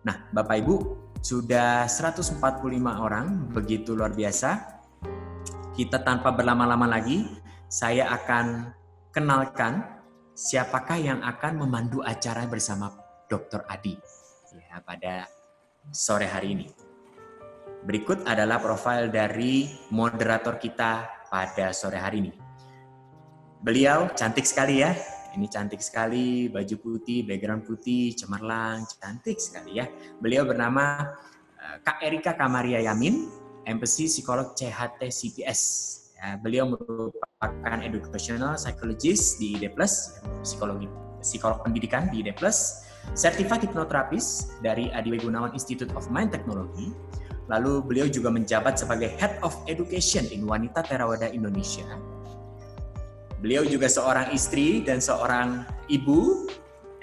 Nah, Bapak Ibu, sudah 145 orang, begitu luar biasa. Kita tanpa berlama-lama lagi, saya akan kenalkan siapakah yang akan memandu acara bersama Dr. Adi ya, pada sore hari ini. Berikut adalah profil dari moderator kita pada sore hari ini. Beliau cantik sekali ya. Ini cantik sekali, baju putih, background putih, cemerlang, cantik sekali ya. Beliau bernama Kak Erika Kamaria Yamin, MPC Psikolog CHT CPS. Ya, beliau merupakan educational psychologist di IDE+, psikolog pendidikan di IDE+, certified hypnotherapist dari Adiwe Gunawan Institute of Mind Technology. Lalu beliau juga menjabat sebagai Head of Education in Wanita Theravada Indonesia. Beliau juga seorang istri dan seorang ibu.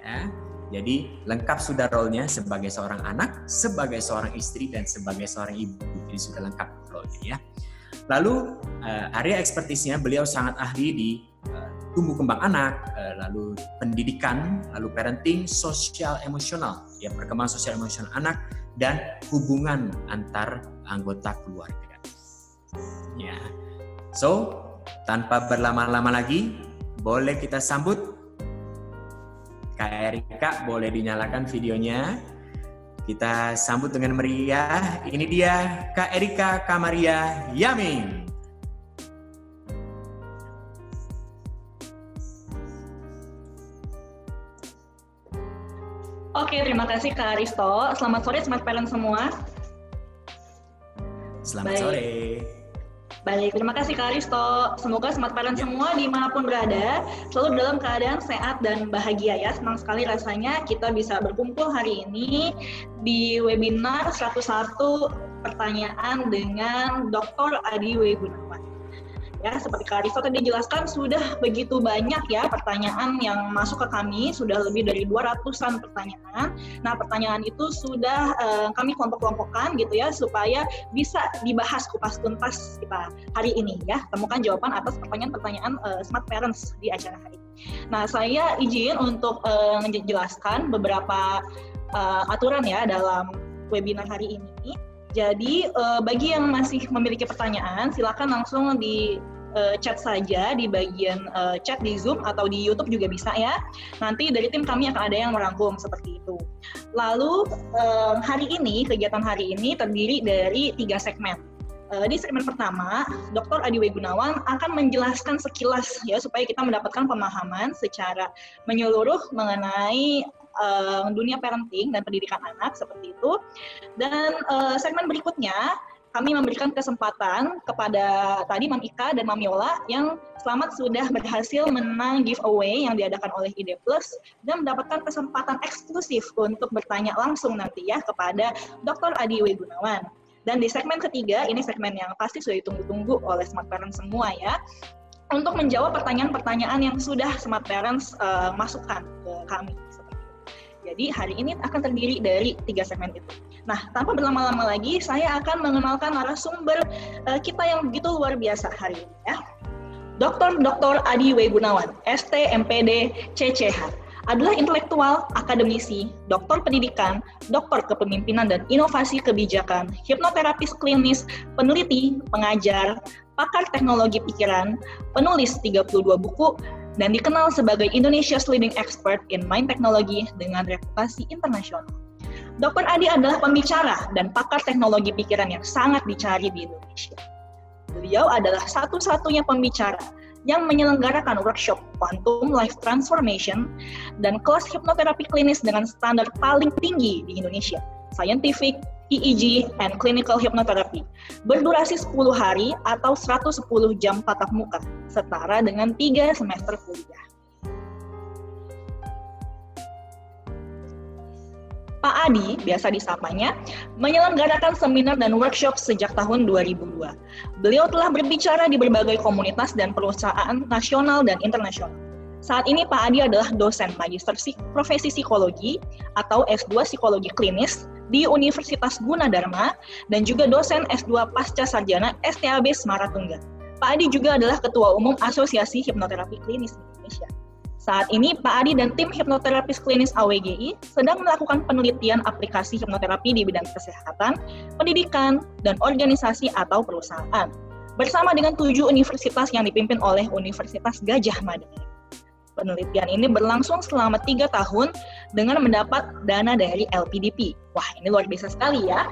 Ya. Jadi lengkap sudah role-nya sebagai seorang anak, sebagai seorang istri, dan sebagai seorang ibu. Jadi sudah lengkap role-nya ya. Lalu area ekspertisnya beliau sangat ahli di tumbuh kembang anak, lalu pendidikan, lalu parenting, sosial emosional, ya perkembangan sosial emosional anak, dan hubungan antar anggota keluarga. Ya, so tanpa berlama-lama lagi, boleh kita sambut Kak Erika, boleh dinyalakan videonya. Kita sambut dengan meriah. Ini dia Kak Erika Kamaria Yamin. Oke, terima kasih Kak Aristo. Selamat sore Smart Parent semua. Selamat sore. Baik, terima kasih Kak Aristo. Semoga Smart Parent semua dimanapun berada selalu dalam keadaan sehat dan bahagia ya. Senang sekali rasanya kita bisa berkumpul hari ini di webinar 101 pertanyaan dengan Dr. Adi Gunawan. Ya, seperti Kak Aristo tadi jelaskan, sudah begitu banyak ya pertanyaan yang masuk ke kami, sudah lebih dari 200-an pertanyaan. Nah, pertanyaan itu sudah kami kelompok-kelompokkan gitu ya, supaya bisa dibahas kupas tuntas kita hari ini ya. Temukan jawaban atas pertanyaan-pertanyaan Smart Parents di acara hari ini. Nah, saya izin untuk menjelaskan beberapa aturan ya dalam webinar hari ini. Jadi bagi yang masih memiliki pertanyaan, silakan langsung di chat saja di bagian chat di Zoom atau di YouTube juga bisa ya. Nanti dari tim kami akan ada yang merangkum seperti itu. Lalu kegiatan hari ini terdiri dari 3 segmen. Di segmen pertama, Dr. Adi Gunawan akan menjelaskan sekilas ya supaya kita mendapatkan pemahaman secara menyeluruh mengenai dunia parenting dan pendidikan anak seperti itu. Dan segmen berikutnya kami memberikan kesempatan kepada tadi Mam Ika dan Mam Yola yang selamat sudah berhasil menang giveaway yang diadakan oleh IDE Plus dan mendapatkan kesempatan eksklusif untuk bertanya langsung nanti ya kepada Dr. Adi Gunawan. Dan di segmen ketiga, ini segmen yang pasti sudah ditunggu-tunggu oleh Smart Parents semua ya, untuk menjawab pertanyaan-pertanyaan yang sudah Smart Parents masukkan ke kami. Jadi hari ini akan terdiri dari 3 segmen itu. Nah, tanpa berlama-lama lagi, saya akan mengenalkan narasumber kita yang begitu luar biasa hari ini ya. Dr. Adi Gunawan, ST MPD CCH, adalah intelektual, akademisi, doktor pendidikan, doktor kepemimpinan dan inovasi kebijakan, hipnoterapis klinis, peneliti, pengajar, pakar teknologi pikiran, penulis 32 buku, dan dikenal sebagai Indonesia's leading expert in mind technology dengan reputasi internasional. Dr. Adi adalah pembicara dan pakar teknologi pikiran yang sangat dicari di Indonesia. Beliau adalah satu-satunya pembicara yang menyelenggarakan workshop Quantum Life Transformation dan kelas hipnoterapi klinis dengan standar paling tinggi di Indonesia, Scientific, EEG, and Clinical Hypnotherapy, berdurasi 10 hari atau 110 jam tatap muka, setara dengan 3 semester kuliah. Pak Adi, biasa disapanya, menyelenggarakan seminar dan workshop sejak tahun 2002. Beliau telah berbicara di berbagai komunitas dan perusahaan nasional dan internasional. Saat ini Pak Adi adalah dosen magister profesi psikologi atau S2 psikologi klinis di Universitas Gunadarma dan juga dosen S2 pasca sarjana STAB Semaratungga. Pak Adi juga adalah ketua umum Asosiasi Hipnoterapi Klinis Indonesia. Saat ini, Pak Adi dan tim hipnoterapis klinis AWGI sedang melakukan penelitian aplikasi hipnoterapi di bidang kesehatan, pendidikan, dan organisasi atau perusahaan, bersama dengan 7 universitas yang dipimpin oleh Universitas Gadjah Mada. Penelitian ini berlangsung selama 3 tahun dengan mendapat dana dari LPDP. Wah, ini luar biasa sekali ya.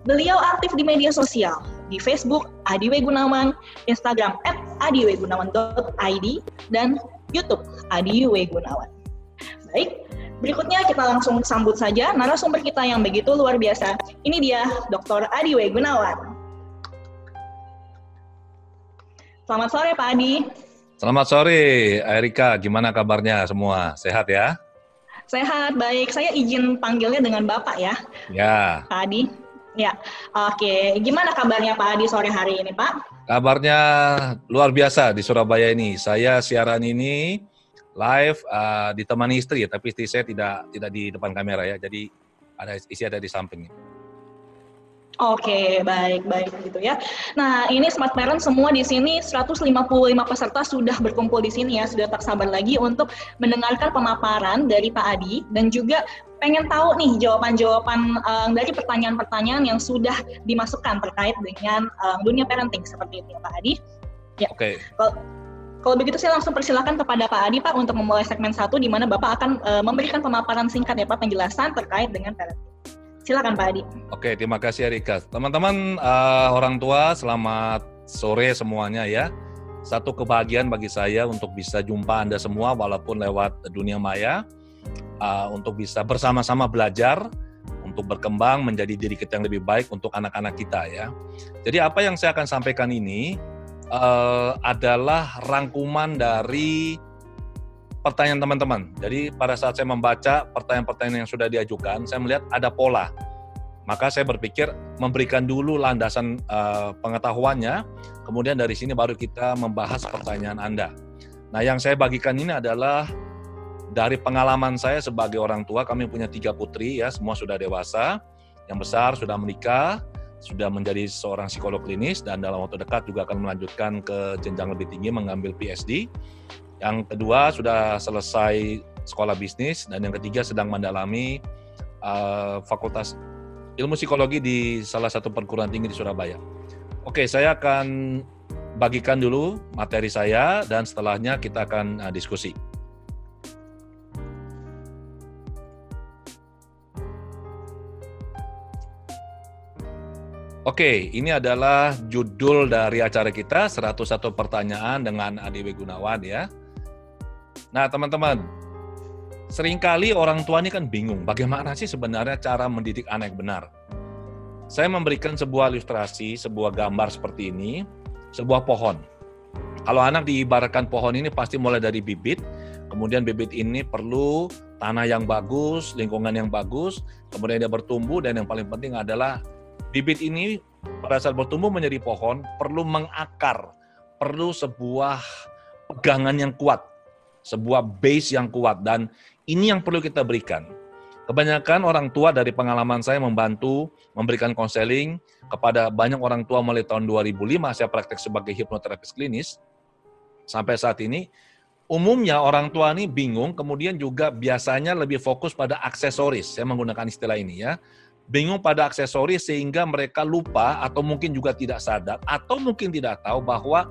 Beliau aktif di media sosial, di Facebook Adi W. Gunawan, Instagram @adiwgunawan.id, dan YouTube Adi W. Gunawan. Baik, berikutnya kita langsung sambut saja narasumber kita yang begitu luar biasa. Ini dia Dr. Adi W. Gunawan. Selamat sore Pak Adi. Selamat sore Erika, gimana kabarnya semua? Sehat ya? Sehat, baik. Saya izin panggilnya dengan Bapak ya. Ya. Pak Adi. Ya, oke. Gimana kabarnya Pak Adi sore hari ini, Pak? Kabarnya luar biasa di Surabaya ini. Saya siaran ini live ditemani istri, tapi istri saya tidak di depan kamera ya. Jadi ada di samping. Oke, baik gitu ya. Nah, ini Smart Parent semua di sini 155 peserta sudah berkumpul di sini ya, sudah tak sabar lagi untuk mendengarkan pemaparan dari Pak Adi dan juga pengen tahu nih jawaban-jawaban dari pertanyaan-pertanyaan yang sudah dimasukkan terkait dengan dunia parenting seperti itu ya Pak Adi. Ya. Oke. Kalau begitu saya langsung persilakan kepada Pak Adi Pak untuk memulai segmen 1 di mana Bapak akan memberikan pemaparan singkat ya Pak, penjelasan terkait dengan parenting. Silakan Pak Adi. Oke, terima kasih Erika. Teman-teman orang tua, selamat sore semuanya ya. Satu kebahagiaan bagi saya untuk bisa jumpa Anda semua walaupun lewat dunia maya, untuk bisa bersama-sama belajar, untuk berkembang menjadi diri kita yang lebih baik untuk anak-anak kita ya. Jadi apa yang saya akan sampaikan ini adalah rangkuman dari pertanyaan teman-teman. Jadi pada saat saya membaca pertanyaan-pertanyaan yang sudah diajukan, saya melihat ada pola. Maka saya berpikir memberikan dulu landasan pengetahuannya, kemudian dari sini baru kita membahas pertanyaan Anda. Nah, yang saya bagikan ini adalah dari pengalaman saya sebagai orang tua. Kami punya 3 putri ya, semua sudah dewasa. Yang besar sudah menikah, sudah menjadi seorang psikolog klinis, dan dalam waktu dekat juga akan melanjutkan ke jenjang lebih tinggi mengambil PhD. Yang kedua sudah selesai sekolah bisnis, dan yang ketiga sedang mendalami Fakultas Ilmu Psikologi di salah satu perguruan tinggi di Surabaya. Oke, saya akan bagikan dulu materi saya, dan setelahnya kita akan diskusi. Oke, ini adalah judul dari acara kita, 101 pertanyaan dengan Adi W. Gunawan ya. Nah teman-teman, seringkali orang tua ini kan bingung, bagaimana sih sebenarnya cara mendidik anak benar. Saya memberikan sebuah ilustrasi, sebuah gambar seperti ini, sebuah pohon. Kalau anak diibaratkan pohon ini pasti mulai dari bibit, kemudian bibit ini perlu tanah yang bagus, lingkungan yang bagus, kemudian dia bertumbuh, dan yang paling penting adalah bibit ini pada saat bertumbuh menjadi pohon perlu mengakar, perlu sebuah pegangan yang kuat, sebuah base yang kuat, dan ini yang perlu kita berikan. Kebanyakan orang tua dari pengalaman saya membantu memberikan konseling kepada banyak orang tua mulai tahun 2005 saya praktek sebagai hipnoterapis klinis sampai saat ini. Umumnya orang tua ini bingung, kemudian juga biasanya lebih fokus pada aksesoris, saya menggunakan istilah ini ya. Bingung pada aksesoris sehingga mereka lupa atau mungkin juga tidak sadar atau mungkin tidak tahu bahwa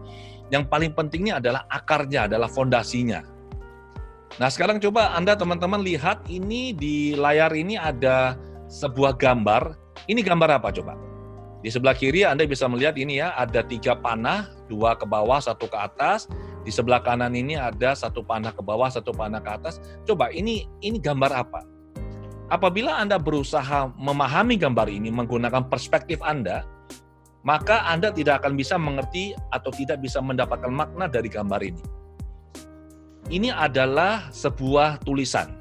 yang paling pentingnya adalah akarnya, adalah fondasinya. Nah sekarang coba Anda teman-teman lihat ini di layar ini ada sebuah gambar. Ini gambar apa coba? Di sebelah kiri Anda bisa melihat ini ya, ada 3 panah, 2 ke bawah, 1 ke atas. Di sebelah kanan ini ada 1 panah ke bawah, 1 panah ke atas. Coba ini gambar apa? Apabila Anda berusaha memahami gambar ini menggunakan perspektif Anda, maka Anda tidak akan bisa mengerti atau tidak bisa mendapatkan makna dari gambar ini. Ini adalah sebuah tulisan.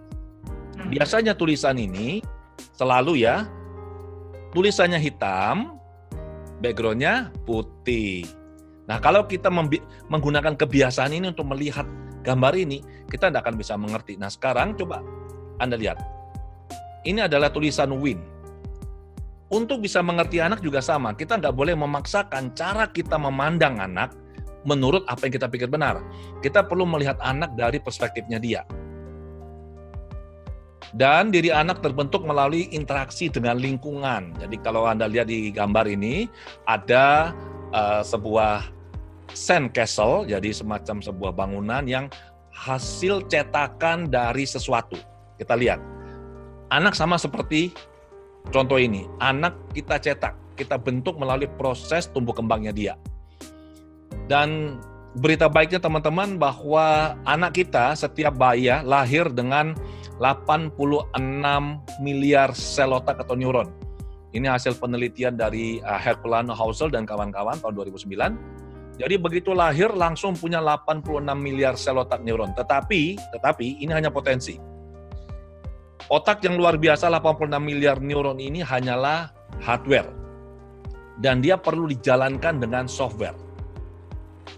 Biasanya tulisan ini selalu ya, tulisannya hitam, background-nya putih. Nah, kalau kita menggunakan kebiasaan ini untuk melihat gambar ini, kita tidak akan bisa mengerti. Nah, sekarang coba Anda lihat. Ini adalah tulisan win. Untuk bisa mengerti anak juga sama. Kita nggak boleh memaksakan cara kita memandang anak menurut apa yang kita pikir benar. Kita perlu melihat anak dari perspektifnya dia. Dan diri anak terbentuk melalui interaksi dengan lingkungan. Jadi kalau Anda lihat di gambar ini, ada sebuah sandcastle, jadi semacam sebuah bangunan yang hasil cetakan dari sesuatu. Kita lihat, anak sama seperti contoh ini. Anak kita cetak, kita bentuk melalui proses tumbuh kembangnya dia. Dan berita baiknya teman-teman bahwa anak kita setiap bayi lahir dengan 86 miliar sel otak atau neuron. Ini hasil penelitian dari Herculano Hausel dan kawan-kawan tahun 2009. Jadi begitu lahir langsung punya 86 miliar sel otak neuron. Tetapi ini hanya potensi. Otak yang luar biasa 86 miliar neuron ini hanyalah hardware. Dan dia perlu dijalankan dengan software.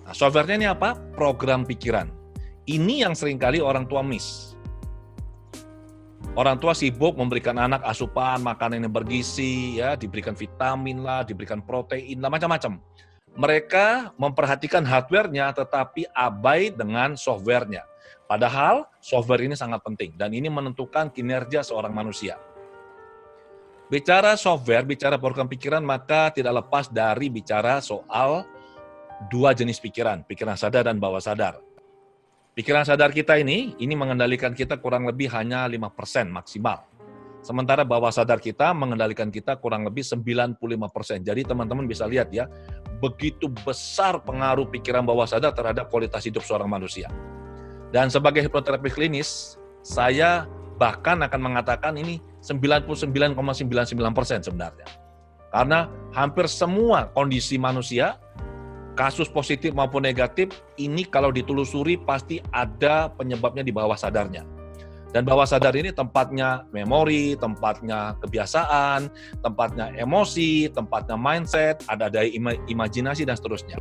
Nah, softwarenya ini apa? Program pikiran. Ini yang seringkali orang tua miss. Orang tua sibuk memberikan anak asupan, makanan yang bergizi, ya, diberikan vitamin lah, diberikan protein lah, macam-macam. Mereka memperhatikan hardware-nya tetapi abai dengan software-nya. Padahal software ini sangat penting dan ini menentukan kinerja seorang manusia. Bicara software, bicara program pikiran, maka tidak lepas dari bicara soal dua jenis pikiran, pikiran sadar dan bawah sadar. Pikiran sadar kita ini mengendalikan kita kurang lebih hanya 5% maksimal. Sementara bawah sadar kita mengendalikan kita kurang lebih 95%. Jadi teman-teman bisa lihat ya, begitu besar pengaruh pikiran bawah sadar terhadap kualitas hidup seorang manusia. Dan sebagai hipnoterapi klinis, saya bahkan akan mengatakan ini 99,99% sebenarnya. Karena hampir semua kondisi manusia, kasus positif maupun negatif, ini kalau ditelusuri pasti ada penyebabnya di bawah sadarnya. Dan bawah sadar ini tempatnya memori, tempatnya kebiasaan, tempatnya emosi, tempatnya mindset, ada daya imajinasi, dan seterusnya.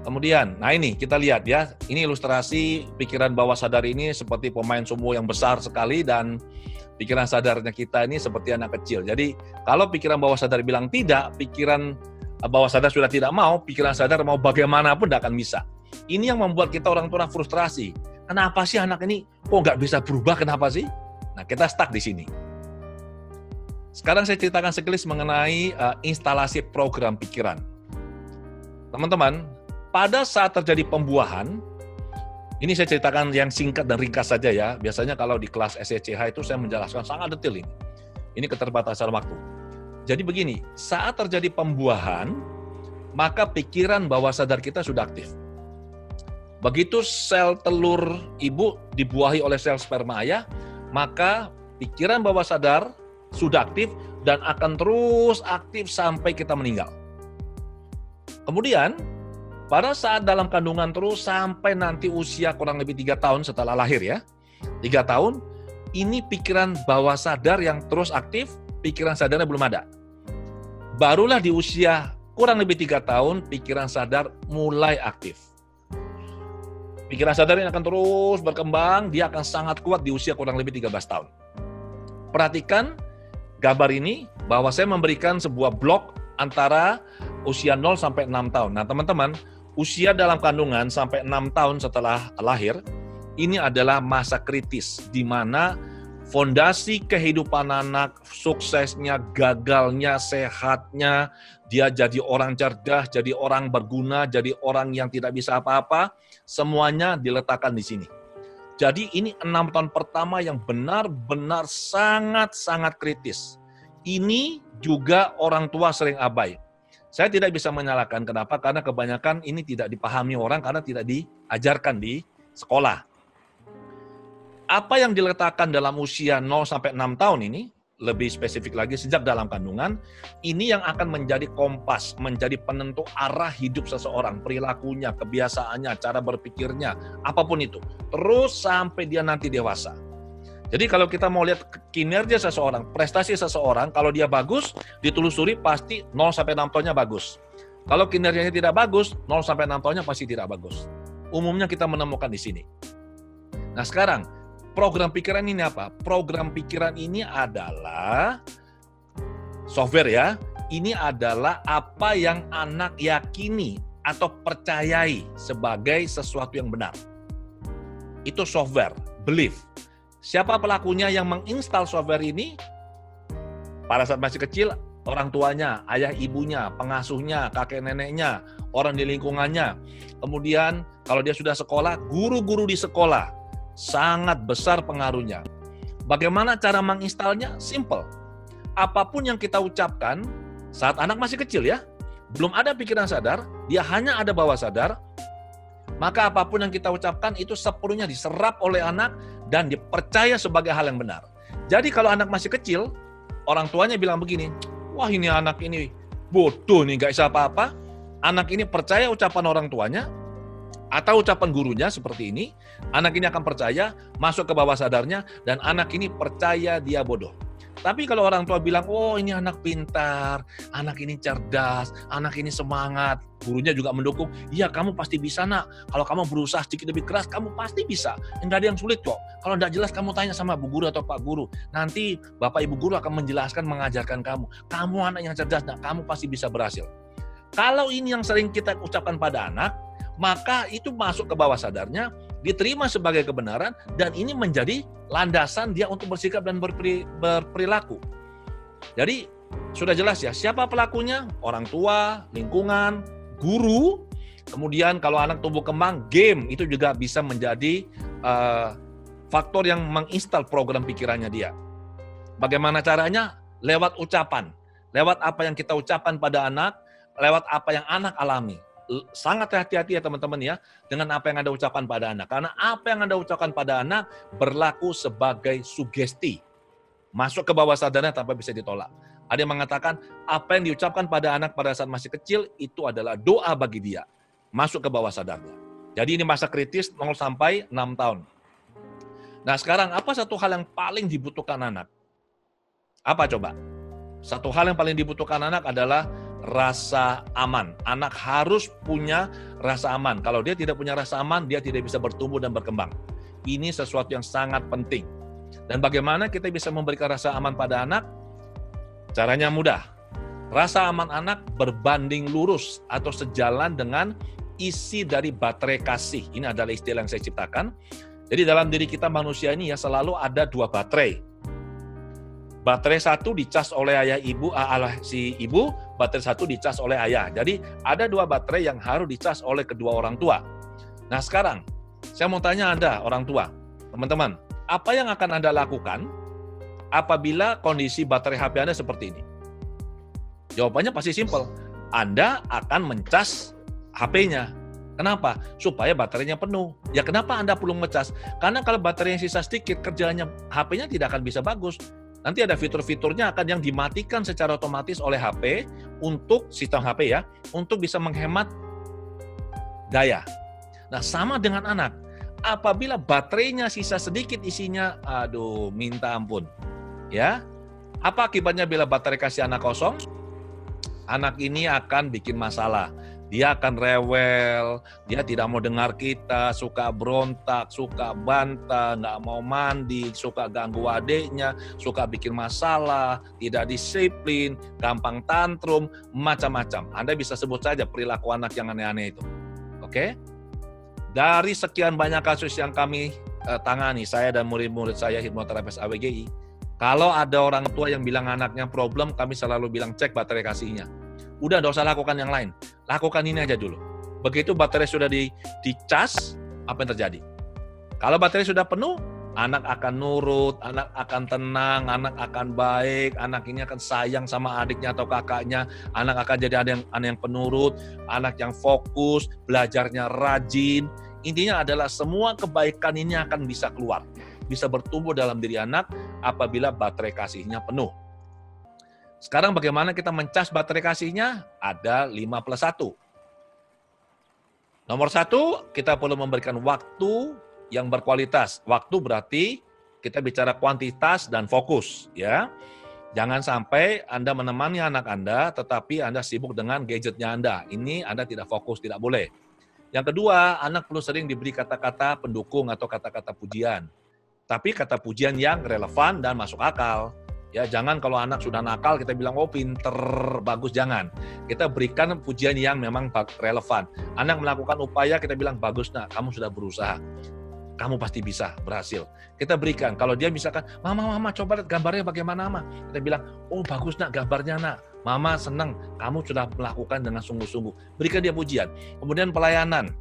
Kemudian, nah ini kita lihat ya, ini ilustrasi pikiran bawah sadar ini seperti pemain sumo yang besar sekali dan pikiran sadarnya kita ini seperti anak kecil. Jadi kalau pikiran bawah sadar bilang tidak, pikiran bawah sadar sudah tidak mau, pikiran sadar mau bagaimanapun tidak akan bisa. Ini yang membuat kita orang tua frustrasi. Kenapa sih anak ini kok nggak bisa berubah, kenapa sih? Nah, kita stuck di sini. Sekarang saya ceritakan sekilas mengenai instalasi program pikiran. Teman-teman, pada saat terjadi pembuahan, ini saya ceritakan yang singkat dan ringkas saja ya. Biasanya kalau di kelas SCCH itu saya menjelaskan sangat detail ini. Ini keterbatasan waktu. Jadi begini, saat terjadi pembuahan, maka pikiran bawah sadar kita sudah aktif. Begitu sel telur ibu dibuahi oleh sel sperma ayah, maka pikiran bawah sadar sudah aktif dan akan terus aktif sampai kita meninggal. Kemudian, pada saat dalam kandungan terus sampai nanti usia kurang lebih 3 tahun setelah lahir ya, 3 tahun, ini pikiran bawah sadar yang terus aktif, pikiran sadarnya belum ada. Barulah di usia kurang lebih 3 tahun, pikiran sadar mulai aktif. Pikiran sadar ini akan terus berkembang, dia akan sangat kuat di usia kurang lebih 13 tahun. Perhatikan gambar ini, bahwa saya memberikan sebuah blok antara usia 0 sampai 6 tahun. Nah teman-teman, usia dalam kandungan sampai 6 tahun setelah lahir, ini adalah masa kritis, di mana fondasi kehidupan anak, suksesnya, gagalnya, sehatnya, dia jadi orang cerdas, jadi orang berguna, jadi orang yang tidak bisa apa-apa, semuanya diletakkan di sini. Jadi ini 6 tahun pertama yang benar-benar sangat-sangat kritis. Ini juga orang tua sering abai. Saya tidak bisa menyalahkan, kenapa? Karena kebanyakan ini tidak dipahami orang karena tidak diajarkan di sekolah. Apa yang diletakkan dalam usia 0 sampai 6 tahun ini, lebih spesifik lagi sejak dalam kandungan, ini yang akan menjadi kompas, menjadi penentu arah hidup seseorang, perilakunya, kebiasaannya, cara berpikirnya, apapun itu. Terus sampai dia nanti dewasa. Jadi kalau kita mau lihat kinerja seseorang, prestasi seseorang, kalau dia bagus, ditelusuri pasti 0 sampai 6 tahunnya bagus. Kalau kinerjanya tidak bagus, 0 sampai 6 tahunnya pasti tidak bagus. Umumnya kita menemukan di sini. Nah sekarang, program pikiran ini apa? Program pikiran ini adalah software ya. Ini adalah apa yang anak yakini atau percayai sebagai sesuatu yang benar. Itu software, belief. Siapa pelakunya yang menginstal software ini? Pada saat masih kecil, orang tuanya, ayah ibunya, pengasuhnya, kakek neneknya, orang di lingkungannya. Kemudian kalau dia sudah sekolah, guru-guru di sekolah. Sangat besar pengaruhnya. Bagaimana cara menginstalnya? Simple. Apapun yang kita ucapkan saat anak masih kecil ya, belum ada pikiran sadar, dia hanya ada bawah sadar, maka apapun yang kita ucapkan itu sepenuhnya diserap oleh anak dan dipercaya sebagai hal yang benar. Jadi kalau anak masih kecil, orang tuanya bilang begini, wah ini anak ini bodoh nih, gak bisa apa-apa. Anak ini percaya ucapan orang tuanya, atau ucapan gurunya seperti ini, anak ini akan percaya, masuk ke bawah sadarnya, dan anak ini percaya dia bodoh. Tapi kalau orang tua bilang, oh ini anak pintar, anak ini cerdas, anak ini semangat, gurunya juga mendukung, iya kamu pasti bisa nak, kalau kamu berusaha sedikit lebih keras, kamu pasti bisa, enggak ada yang sulit kok. Kalau enggak jelas kamu tanya sama bu guru atau pak guru, nanti bapak ibu guru akan menjelaskan, mengajarkan kamu anak yang cerdas, nak, kamu pasti bisa berhasil. Kalau ini yang sering kita ucapkan pada anak, maka itu masuk ke bawah sadarnya, diterima sebagai kebenaran, dan ini menjadi landasan dia untuk bersikap dan berperilaku. Jadi, sudah jelas ya, siapa pelakunya? Orang tua, lingkungan, guru, kemudian kalau anak tumbuh kembang, game, itu juga bisa menjadi faktor yang menginstal program pikirannya dia. Bagaimana caranya? Lewat ucapan. Lewat apa yang kita ucapkan pada anak, lewat apa yang anak alami. Sangat hati-hati ya teman-teman ya dengan apa yang Anda ucapkan pada anak. Karena apa yang Anda ucapkan pada anak berlaku sebagai sugesti. Masuk ke bawah sadarnya tanpa bisa ditolak. Ada yang mengatakan apa yang diucapkan pada anak pada saat masih kecil itu adalah doa bagi dia. Masuk ke bawah sadarnya. Jadi ini masa kritis 0 sampai 6 tahun. Nah sekarang apa satu hal yang paling dibutuhkan anak? Apa coba? Satu hal yang paling dibutuhkan anak adalah rasa aman. Anak harus punya rasa aman. Kalau dia tidak punya rasa aman, dia tidak bisa bertumbuh dan berkembang. Ini sesuatu yang sangat penting. Dan bagaimana kita bisa memberikan rasa aman pada anak? Caranya mudah. Rasa aman anak berbanding lurus atau sejalan dengan isi dari baterai kasih. Ini adalah istilah yang saya ciptakan. Jadi dalam diri kita manusia ini ya selalu ada 2 baterai. Baterai 1 dicas oleh ayah ibu, si ibu, baterai 1 dicas oleh ayah. Jadi ada 2 baterai yang harus dicas oleh kedua orang tua. Nah sekarang, saya mau tanya Anda, orang tua, teman-teman, apa yang akan Anda lakukan apabila kondisi baterai HP Anda seperti ini? Jawabannya pasti simpel. Anda akan mencas HP-nya. Kenapa? Supaya baterainya penuh. Ya kenapa Anda perlu ngecas? Karena kalau baterainya sisa sedikit, kerjanya HP-nya tidak akan bisa bagus. Nanti ada fitur-fiturnya akan yang dimatikan secara otomatis oleh HP untuk sistem HP ya, untuk bisa menghemat daya. Nah, sama dengan anak. Apabila baterainya sisa sedikit isinya, aduh, minta ampun. Ya. Apa akibatnya bila baterai kasih anak kosong? Anak ini akan bikin masalah. Dia akan rewel, dia tidak mau dengar kita, suka berontak, suka bantah, nggak mau mandi, suka ganggu adiknya, suka bikin masalah, tidak disiplin, gampang tantrum, macam-macam. Anda bisa sebut saja perilaku anak yang aneh-aneh itu. Oke? Dari sekian banyak kasus yang kami tangani, saya dan murid-murid saya hipnoterapis AWGI, kalau ada orang tua yang bilang anaknya problem, kami selalu bilang cek baterai kasihnya. Udah, nggak usah lakukan yang lain. Lakukan ini aja dulu. Begitu baterai sudah dicas, apa yang terjadi? Kalau baterai sudah penuh, anak akan nurut, anak akan tenang, anak akan baik, anak ini akan sayang sama adiknya atau kakaknya, anak akan jadi anak yang penurut, anak yang fokus, belajarnya rajin. Intinya adalah semua kebaikan ini akan bisa keluar, bisa bertumbuh dalam diri anak apabila baterai kasihnya penuh. Sekarang bagaimana kita mencas baterai kasihnya? Ada 5+1. Nomor 1, kita perlu memberikan waktu yang berkualitas. Waktu berarti kita bicara kuantitas dan fokus, ya. Jangan sampai Anda menemani anak Anda, tetapi Anda sibuk dengan gadgetnya Anda. Ini Anda tidak fokus, tidak boleh. Yang kedua, anak perlu sering diberi kata-kata pendukung atau kata-kata pujian. Tapi kata pujian yang relevan dan masuk akal. Ya, jangan kalau anak sudah nakal kita bilang oh pinter, bagus, jangan. Kita berikan pujian yang memang relevan. Anak melakukan upaya kita bilang bagus nak, kamu sudah berusaha. Kamu pasti bisa berhasil. Kita berikan. Kalau dia misalkan, mama coba lihat gambarnya bagaimana mama. Kita bilang, oh bagus nak gambarnya nak. Mama senang, kamu sudah melakukan dengan sungguh-sungguh. Berikan dia pujian. Kemudian pelayanan.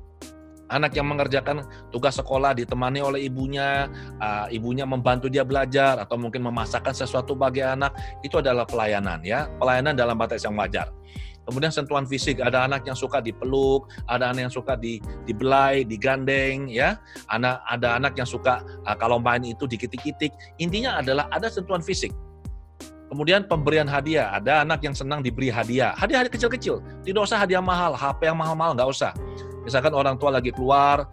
Anak yang mengerjakan tugas sekolah ditemani oleh ibunya, ibunya membantu dia belajar atau mungkin memasakkan sesuatu bagi anak, itu adalah pelayanan ya, pelayanan dalam batas yang wajar. Kemudian sentuhan fisik, ada anak yang suka dipeluk, ada anak yang suka dibelai, digandeng ya, ada anak yang suka kalau main itu dikitik-kitik. Intinya adalah ada sentuhan fisik. Kemudian pemberian hadiah, ada anak yang senang diberi hadiah kecil-kecil, tidak usah hadiah mahal, HP yang mahal-mahal nggak usah. Misalkan orang tua lagi keluar,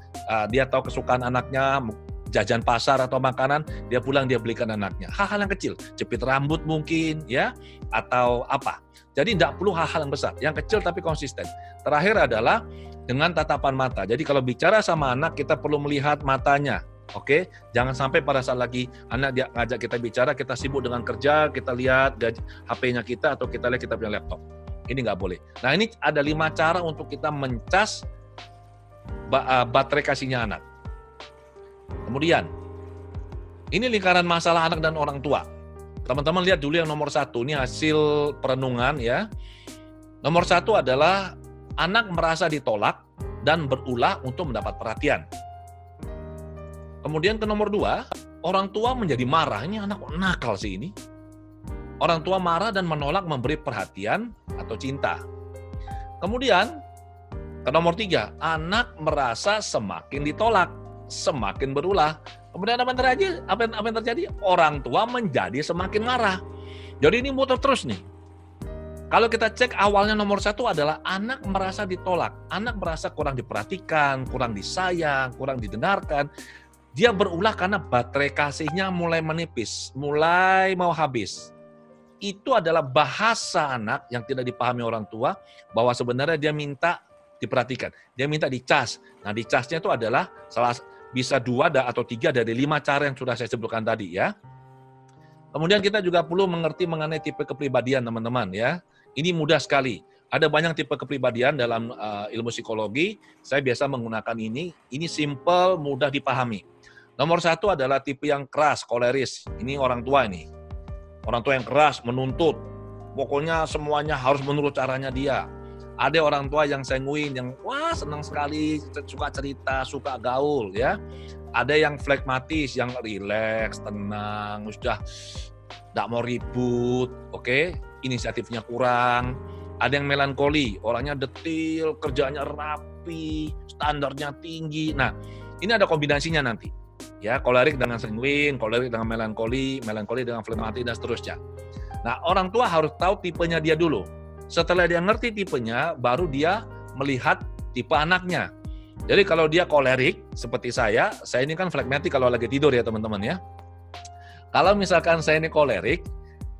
dia tahu kesukaan anaknya, jajan pasar atau makanan, dia pulang dia belikan anaknya. Hal-hal yang kecil, jepit rambut mungkin, ya, atau apa. Jadi tidak perlu hal-hal yang besar, yang kecil tapi konsisten. Terakhir adalah dengan tatapan mata. Jadi kalau bicara sama anak, kita perlu melihat matanya. Oke, jangan sampai pada saat lagi anak dia ngajak kita bicara, kita sibuk dengan kerja, kita lihat HP-nya kita atau kita lihat kita punya laptop. Ini nggak boleh. Nah ini ada 5 cara untuk kita mencas baterai kasihnya anak. Kemudian, ini lingkaran masalah anak dan orang tua. Teman-teman lihat dulu yang nomor 1, ini hasil perenungan ya. Nomor 1 adalah anak merasa ditolak dan berulah untuk mendapat perhatian. Kemudian ke nomor 2, orang tua menjadi marah, ini anak nakal sih ini. Orang tua marah dan menolak memberi perhatian atau cinta. Kemudian, ke nomor 3, anak merasa semakin ditolak, semakin berulah. Kemudian apa yang terjadi? Orang tua menjadi semakin marah. Jadi ini muter terus nih. Kalau kita cek awalnya nomor 1 adalah anak merasa ditolak. Anak merasa kurang diperhatikan, kurang disayang, kurang didengarkan. Dia berulah karena baterai kasihnya mulai menipis, mulai mau habis. Itu adalah bahasa anak yang tidak dipahami orang tua, bahwa sebenarnya dia minta diperhatikan. Dia minta dicas. Nah, dicasnya itu adalah bisa 2 atau 3 dari 5 cara yang sudah saya sebutkan tadi ya. Kemudian kita juga perlu mengerti mengenai tipe kepribadian teman-teman ya. Ini mudah sekali. Ada banyak tipe kepribadian dalam ilmu psikologi. Saya biasa menggunakan ini. Ini simple, mudah dipahami. Nomor 1 adalah tipe yang keras, koleris. Ini orang tua ini. Orang tua yang keras, menuntut. Pokoknya semuanya harus menurut caranya dia. Ada orang tua yang sanguin, yang wah senang sekali, suka cerita, suka gaul ya. Ada yang flekmatis, yang rileks, tenang, sudah tidak mau ribut, oke? Inisiatifnya kurang. Ada yang melankoli, orangnya detil, kerjanya rapi, standarnya tinggi. Nah, ini ada kombinasinya nanti. Ya, kolerik dengan sanguin, kolerik dengan melankoli, melankoli dengan flekmatis dan seterusnya. Nah, orang tua harus tahu tipenya dia dulu. Setelah dia ngerti tipenya, baru dia melihat tipe anaknya. Jadi kalau dia kolerik, seperti saya ini kan flekmatik kalau lagi tidur ya teman-teman ya. Kalau misalkan saya ini kolerik,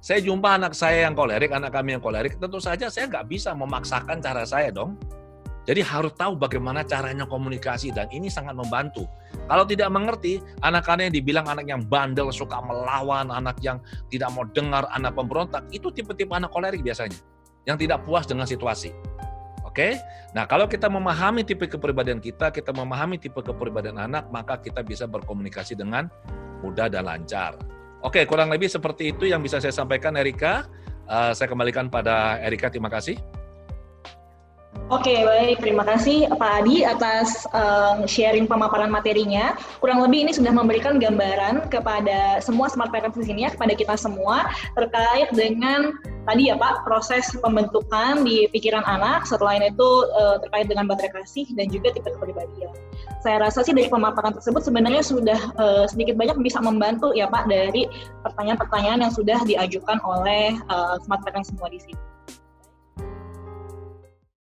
saya jumpa anak saya yang kolerik, anak kami yang kolerik, tentu saja saya nggak bisa memaksakan cara saya dong. Jadi harus tahu bagaimana caranya komunikasi, dan ini sangat membantu. Kalau tidak mengerti, anak-anak yang dibilang anak yang bandel, suka melawan, anak yang tidak mau dengar, anak pemberontak, itu tipe-tipe anak kolerik biasanya. Yang tidak puas dengan situasi. Oke? Nah, kalau kita memahami tipe kepribadian kita memahami tipe kepribadian anak, maka kita bisa berkomunikasi dengan mudah dan lancar. Oke, kurang lebih seperti itu yang bisa saya sampaikan, Erika. Saya kembalikan pada Erika, terima kasih. Oke, baik. Terima kasih Pak Adi atas sharing pemaparan materinya. Kurang lebih ini sudah memberikan gambaran kepada semua Smart Parents di sini ya, kepada kita semua terkait dengan tadi ya Pak, proses pembentukan di pikiran anak, setelah itu terkait dengan baterai kasih dan juga tipe kepribadian. Saya rasa sih dari pemaparan tersebut sebenarnya sudah sedikit banyak bisa membantu ya Pak dari pertanyaan-pertanyaan yang sudah diajukan oleh Smart Parents semua di sini.